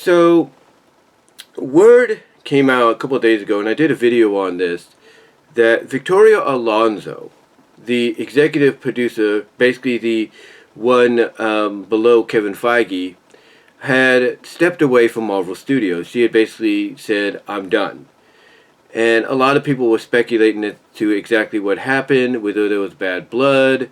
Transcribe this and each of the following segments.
So, word came out a couple of days ago, and I did a video on this, that Victoria Alonso, the executive producer, basically the one below Kevin Feige, had stepped away from Marvel Studios. She had basically said, "I'm done." And a lot of people were speculating as to exactly what happened, whether there was bad blood,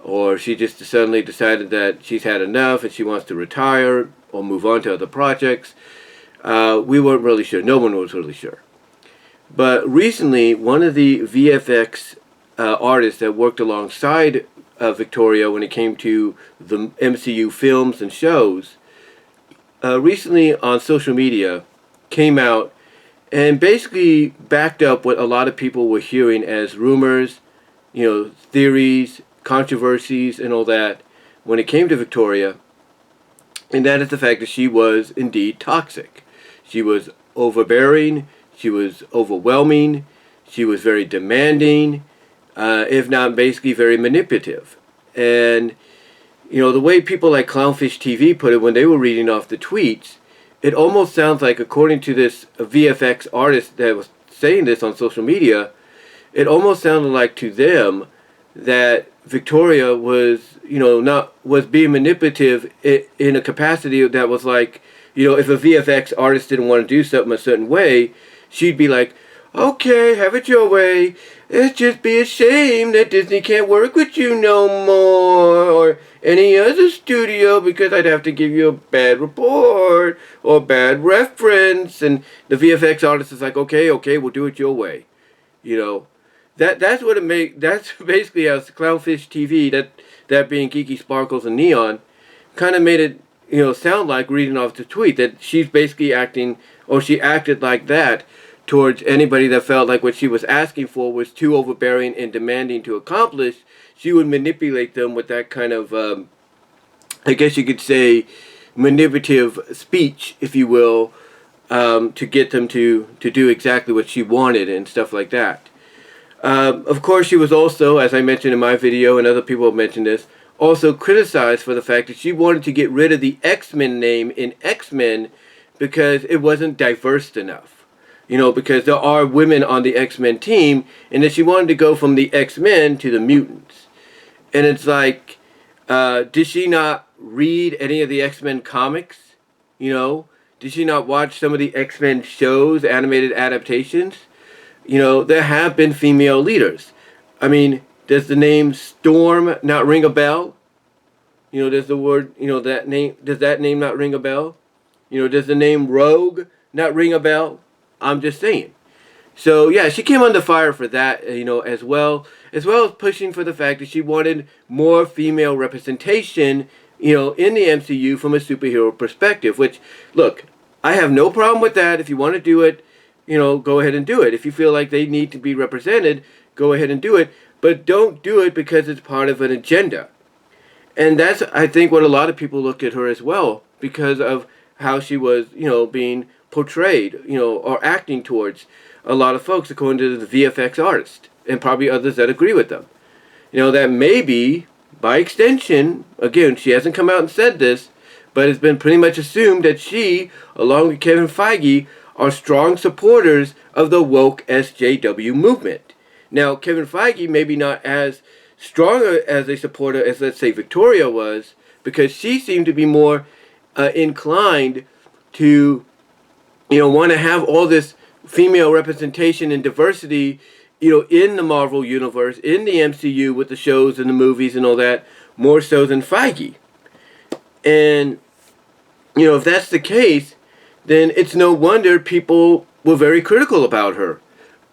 or she just suddenly decided that she's had enough and she wants to retire or move on to other projects. We weren't really sure. No one was really sure. But recently, one of the VFX artists that worked alongside Victoria when it came to the MCU films and shows, recently on social media came out and basically backed up what a lot of people were hearing as rumors, theories, controversies, and all that when it came to Victoria. And that is the fact that she was indeed toxic. She was overbearing, she was overwhelming, she was very demanding, if not basically very manipulative. And, the way people like Clownfish TV put it when they were reading off the tweets, it almost sounds like, according to this VFX artist that was saying this on social media, it almost sounded like to them that Victoria was, was being manipulative in a capacity that was like, if a VFX artist didn't want to do something a certain way, she'd be like, "Okay, have it your way. It'd just be a shame that Disney can't work with you no more, or any other studio, because I'd have to give you a bad report or bad reference." And the VFX artist is like, okay, we'll do it your way. That's what it make. That's basically how Clownfish TV, that being Geeky Sparkles and Neon, kind of made it sound like, reading off the tweet, that she's basically acting, or she acted like that towards anybody that felt like what she was asking for was too overbearing and demanding to accomplish. She would manipulate them with that kind of, I guess you could say, manipulative speech, if you will, to get them to do exactly what she wanted and stuff like that. Of course, she was also, as I mentioned in my video, and other people have mentioned this, also criticized for the fact that she wanted to get rid of the X-Men name in X-Men because it wasn't diverse enough. Because there are women on the X-Men team, and that she wanted to go from the X-Men to the mutants. And it's like, did she not read any of the X-Men comics? Did she not watch some of the X-Men shows, animated adaptations? There have been female leaders. I mean, does the name Storm not ring a bell? Does the word, does that name not ring a bell? Does the name Rogue not ring a bell? I'm just saying. So, yeah, she came under fire for that, as well as pushing for the fact that she wanted more female representation, in the MCU from a superhero perspective, which, look, I have no problem with that. If you want to do it, go ahead and do it. If you feel like they need to be represented, go ahead and do it. But don't do it because it's part of an agenda. And that's, I think, what a lot of people look at her as well, because of how she was, being portrayed, or acting towards a lot of folks, according to the VFX artist, and probably others that agree with them. That maybe, by extension, again, she hasn't come out and said this, but it's been pretty much assumed that she, along with Kevin Feige, are strong supporters of the woke SJW movement. Now, Kevin Feige maybe not as strong as a supporter as, let's say, Victoria was, because she seemed to be more inclined to, want to have all this female representation and diversity, in the Marvel universe, in the MCU, with the shows and the movies and all that, more so than Feige. And, if that's the case, then it's no wonder people were very critical about her,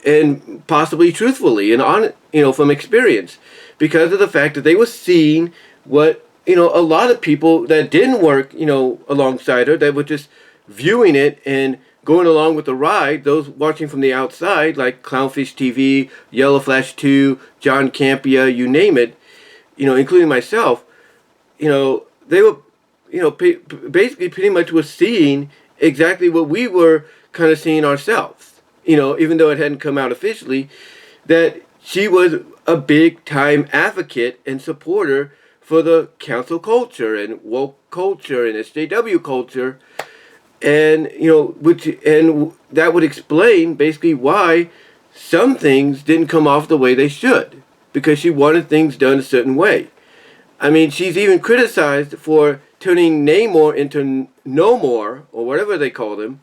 and possibly truthfully and on, from experience, because of the fact that they were seeing what, a lot of people that didn't work, alongside her, that were just viewing it and going along with the ride, those watching from the outside, like Clownfish TV, Yellow Flash 2, John Campia, you name it, including myself, they were, basically pretty much was seeing exactly what we were kind of seeing ourselves, even though it hadn't come out officially, that she was a big-time advocate and supporter for the cancel culture and woke culture and SJW culture, and that would explain basically why some things didn't come off the way they should, because she wanted things done a certain way. I mean, she's even criticized for turning Namor into No More, or whatever they called him,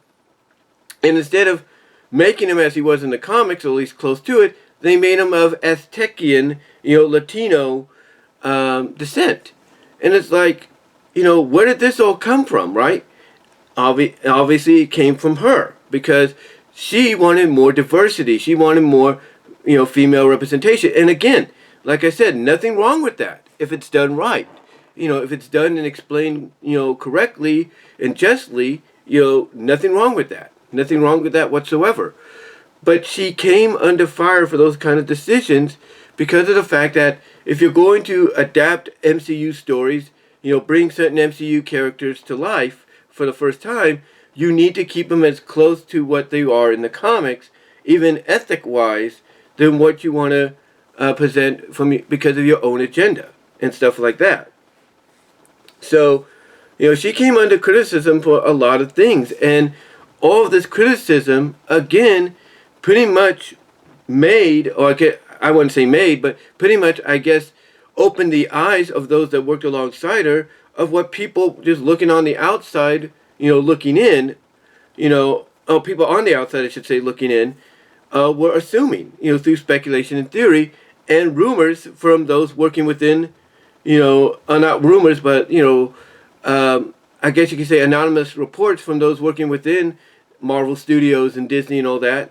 and instead of making him as he was in the comics, or at least close to it, they made him of Aztecian, Latino descent. And it's like, where did this all come from, right? Obviously, it came from her, because she wanted more diversity. She wanted more, female representation. And again, like I said, nothing wrong with that if it's done right. If it's done and explained, correctly and justly, nothing wrong with that. Nothing wrong with that whatsoever. But she came under fire for those kind of decisions because of the fact that if you're going to adapt MCU stories, bring certain MCU characters to life for the first time, you need to keep them as close to what they are in the comics, even ethic-wise, than what you want to present because of your own agenda and stuff like that. So, she came under criticism for a lot of things, and all of this criticism, again, pretty much made, or I wouldn't say made, but pretty much, I guess, opened the eyes of those that worked alongside her of what people just looking on the outside, looking in, people on the outside, I should say, looking in, were assuming, through speculation and theory, and rumors from those working within, not rumors, but, I guess you could say anonymous reports from those working within Marvel Studios and Disney and all that,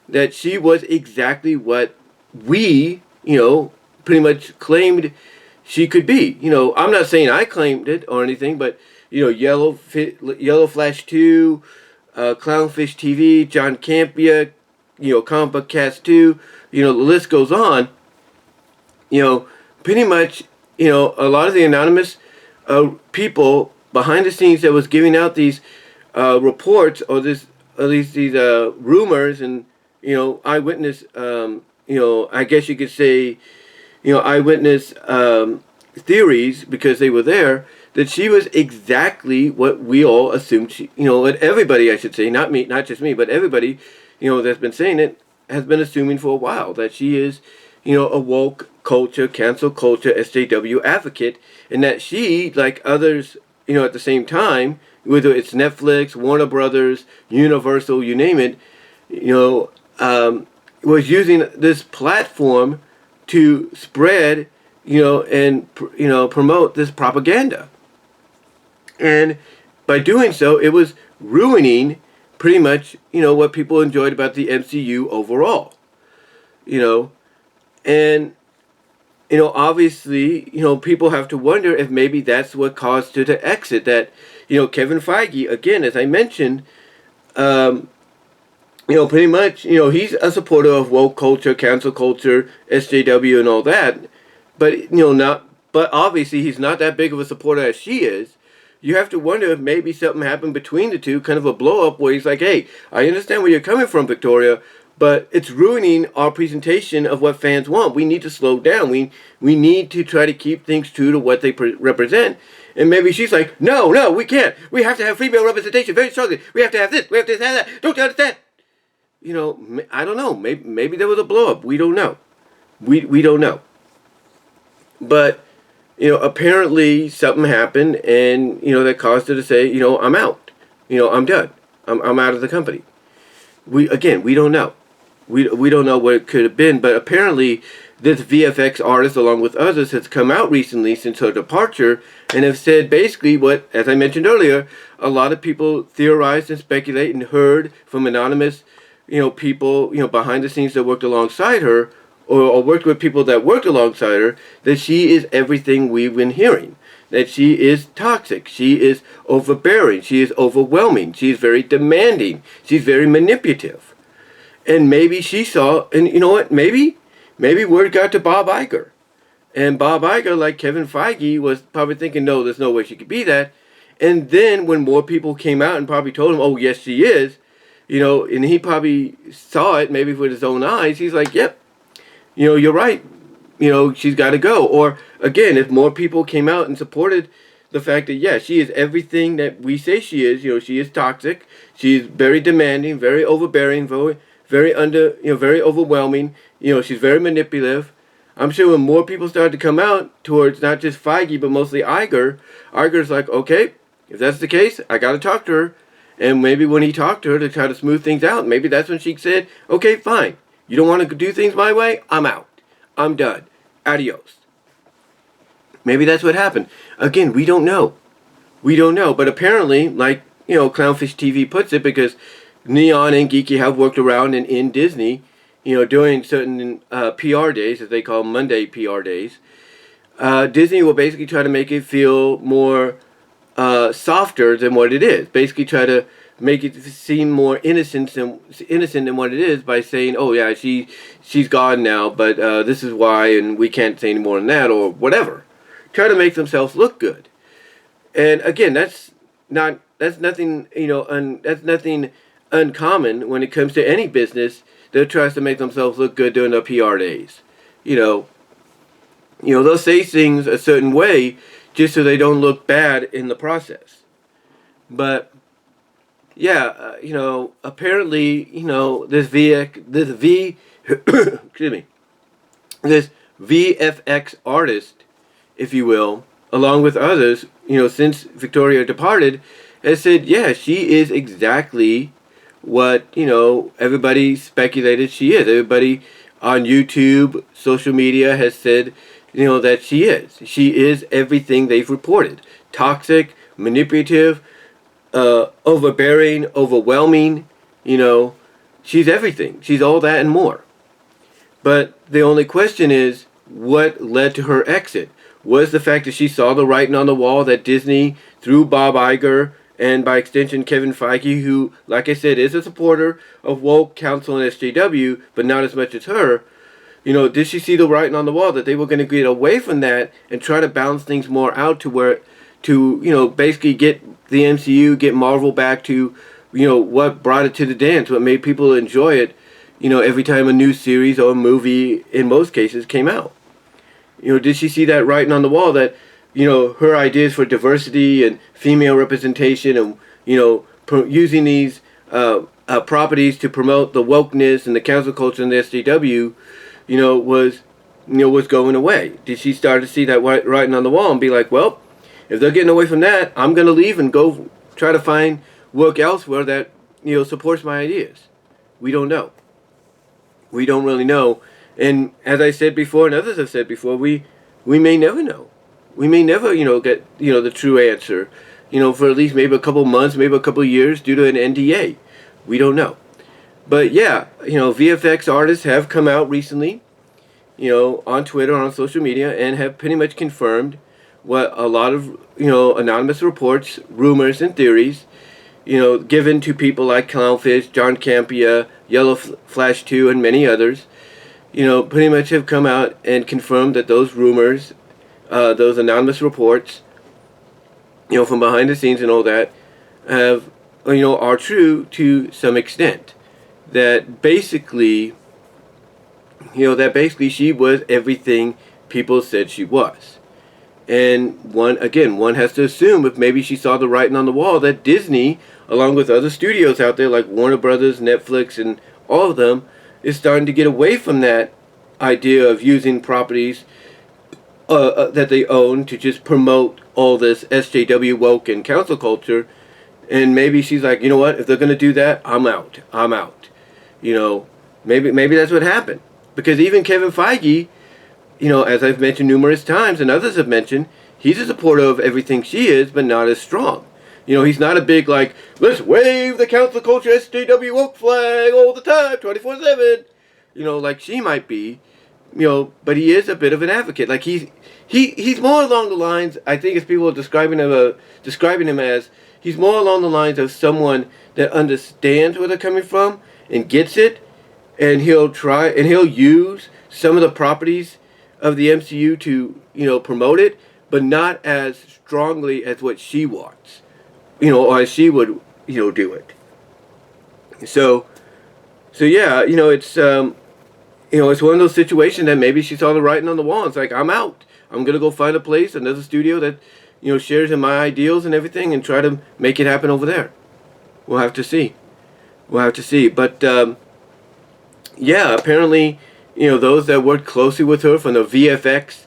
that she was exactly what we, pretty much claimed she could be. I'm not saying I claimed it or anything, but, Yellow Flash 2, Clownfish TV, John Campea, Comic Book Cast 2, the list goes on. Pretty much, a lot of the anonymous people behind the scenes that was giving out these reports, or at least these rumors and, eyewitness, I guess you could say, eyewitness theories, because they were there, that she was exactly what we all assumed she, and everybody, I should say, not me, not just me, but everybody, that's been saying it, has been assuming for a while, that she is, a woke culture, cancel culture, SJW advocate, and that she, like others, at the same time, whether it's Netflix, Warner Brothers, Universal, you name it, was using this platform to spread, and, promote this propaganda. And by doing so, it was ruining pretty much, what people enjoyed about the MCU overall. And, obviously, people have to wonder if maybe that's what caused her to exit. That, Kevin Feige, again, as I mentioned, pretty much, he's a supporter of woke culture, cancel culture, SJW and all that. But, but obviously he's not that big of a supporter as she is. You have to wonder if maybe something happened between the two, kind of a blow-up where he's like, hey, I understand where you're coming from, Victoria, but it's ruining our presentation of what fans want. We need to slow down. We need to try to keep things true to what they represent. And maybe she's like, no, we can't. We have to have female representation very strongly. We have to have this. We have to have that. Don't you understand? I don't know. Maybe there was a blow-up. We don't know. We don't know. But, apparently something happened and, that caused her to say, I'm out. I'm done. I'm out of the company. We don't know. We don't know what it could have been, but apparently this VFX artist, along with others, has come out recently since her departure and have said basically what, as I mentioned earlier, a lot of people theorized and speculate and heard from anonymous, people, behind the scenes that worked alongside her, or worked with people that worked alongside her, that she is everything we've been hearing. That she is toxic, she is overbearing, she is overwhelming, she is very demanding, she's very manipulative. And maybe she saw, and you know what, maybe word got to Bob Iger. And Bob Iger, like Kevin Feige, was probably thinking, no, there's no way she could be that. And then when more people came out and probably told him, oh, yes, she is, and he probably saw it maybe with his own eyes, he's like, yep, you're right. She's got to go. Or, again, if more people came out and supported the fact that, yeah, she is everything that we say she is. You know, she is toxic. She's very demanding, very overbearing, very overwhelming. You know, she's very manipulative. I'm sure when more people started to come out towards not just Feige, but mostly Iger's like, okay, if that's the case, I got to talk to her. And maybe when he talked to her to try to smooth things out, maybe that's when she said, okay, fine. You don't want to do things my way? I'm out. I'm done. Adios. Maybe that's what happened. Again, we don't know. We don't know. But apparently, like, you know, Clownfish TV puts it, because Neon and Geeky have worked around and in Disney, you know, during certain PR days, as they call Monday PR days, Disney will basically try to make it feel more softer than what it is. Basically try to make it seem more innocent than what it is by saying, oh yeah, she's gone now, but this is why, and we can't say any more than that, or whatever. Try to make themselves look good. And again, that's nothing, you know, that's nothing uncommon when it comes to any business that tries to make themselves look good during their PR days. You know, they'll say things a certain way just so they don't look bad in the process. But yeah, you know, apparently, you know, this VFX artist, if you will, along with others, you know, since Victoria departed, has said, yeah, she is exactly what, you know, everybody speculated she is. Everybody on YouTube, social media has said, you know, that she is. She is everything they've reported. Toxic, manipulative, overbearing, overwhelming, you know, she's everything. She's all that and more. But the only question is, what led to her exit? Was the fact that she saw the writing on the wall that Disney, through Bob Iger, and by extension Kevin Feige, who, like I said, is a supporter of woke, council, and SJW, but not as much as her, you know, did she see the writing on the wall that they were going to get away from that and try to balance things more out to you know, basically get the MCU, get Marvel back to, you know, what brought it to the dance, what made people enjoy it, you know, every time a new series or a movie, in most cases, came out. You know, did she see that writing on the wall that, you know, her ideas for diversity and female representation and, you know, using these properties to promote the wokeness and the cancel culture and the SJW, you know, was going away? Did she start to see that writing on the wall and be like, well, if they're getting away from that, I'm going to leave and go try to find work elsewhere that, you know, supports my ideas? We don't know. We don't really know. And as I said before, and others have said before, we may never know. We may never, you know, get, you know, the true answer, you know, for at least maybe a couple months, maybe a couple years due to an NDA. We don't know. But yeah, you know, VFX artists have come out recently, you know, on Twitter, on social media, and have pretty much confirmed what a lot of, you know, anonymous reports, rumors, and theories, you know, given to people like Clownfish, John Campea, Yellow Flash 2, and many others, you know, pretty much have come out and confirmed that those rumors, those anonymous reports, you know, from behind the scenes and all that, have, you know, are true to some extent. That basically, you know, she was everything people said she was. And one has to assume, if maybe she saw the writing on the wall, that Disney, along with other studios out there like Warner Brothers, Netflix, and all of them, is starting to get away from that idea of using properties that they own to just promote all this SJW woke and council culture. And maybe she's like, you know what, if they're going to do that, I'm out. You know, maybe that's what happened. Because even Kevin Feige, you know, as I've mentioned numerous times and others have mentioned, he's a supporter of everything she is, but not as strong. You know, he's not a big, like, let's wave the council culture SJW woke flag all the time, 24/7. You know, like she might be, you know, but he is a bit of an advocate. Like he's more along the lines, I think, as people are describing him as, he's more along the lines of someone that understands where they're coming from and gets it, and he'll use some of the properties of the MCU to, you know, promote it, but not as strongly as what she wants, you know, or as she would, you know, do it. So yeah, you know, it's you know, it's one of those situations that maybe she saw the writing on the wall. It's like, I'm out. I'm gonna go find a place, another studio that, shares in my ideals and everything and try to make it happen over there. We'll have to see. We'll have to see. But, yeah, apparently, those that worked closely with her from the VFX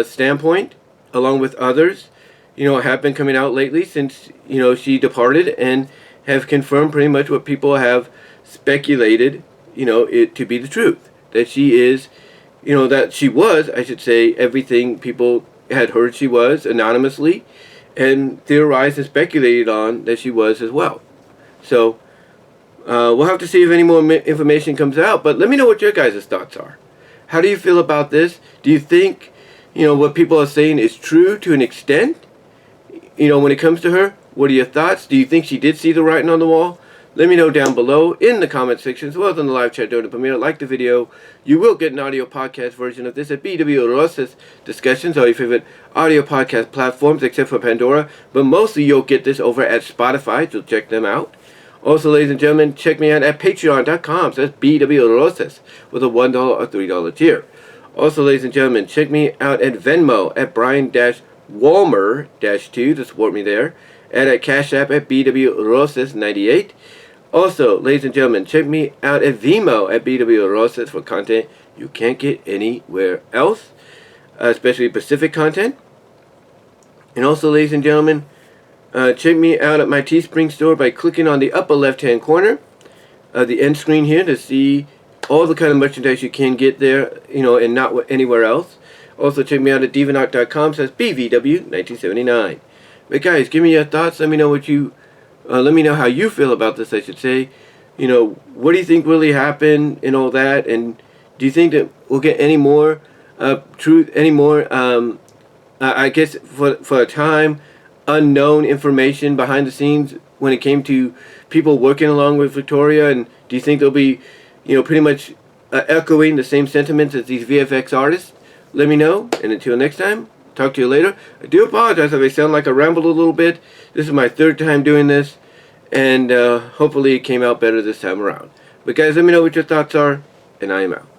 standpoint, along with others, have been coming out lately since, she departed and have confirmed pretty much what people have speculated, it to be the truth. That she is, that she was, I should say, everything people had heard she was anonymously and theorized and speculated on that she was as well. So, we'll have to see if any more information comes out, but let me know what your guys' thoughts are. How do you feel about this? Do you think, what people are saying is true to an extent? When it comes to her, what are your thoughts? Do you think she did see the writing on the wall? Let me know down below in the comment section, as well as on the live chat during the premiere. Like the video. You will get an audio podcast version of this at BW Rosas Discussions, all your favorite audio podcast platforms, except for Pandora. But mostly you'll get this over at Spotify, so check them out. Also, ladies and gentlemen, check me out at patreon.com. So that's BW Rosas with a $1 or $3 tier. Also, ladies and gentlemen, check me out at Venmo at Brian-Walmer-2 to support me there. And at Cash App at BW Rosas 98. Also, ladies and gentlemen, check me out at Vimeo at BW Rosas for content you can't get anywhere else, especially Pacific content. And also, ladies and gentlemen, check me out at my Teespring store by clicking on the upper left-hand corner of the end screen here to see all the kind of merchandise you can get there, and not anywhere else. Also, check me out at Divanart.com, says BVW1979. But guys, give me your thoughts. Let me know let me know how you feel about this, I should say. What do you think really happened and all that? And do you think that we'll get any more truth, any more, I guess, for a time, unknown information behind the scenes when it came to people working along with Victoria? And do you think they'll be, pretty much echoing the same sentiments as these VFX artists? Let me know. And until next time, talk to you later. I do apologize if I sound like I rambled a little bit. This is my third time doing this, and hopefully it came out better this time around. But guys, let me know what your thoughts are, and I am out.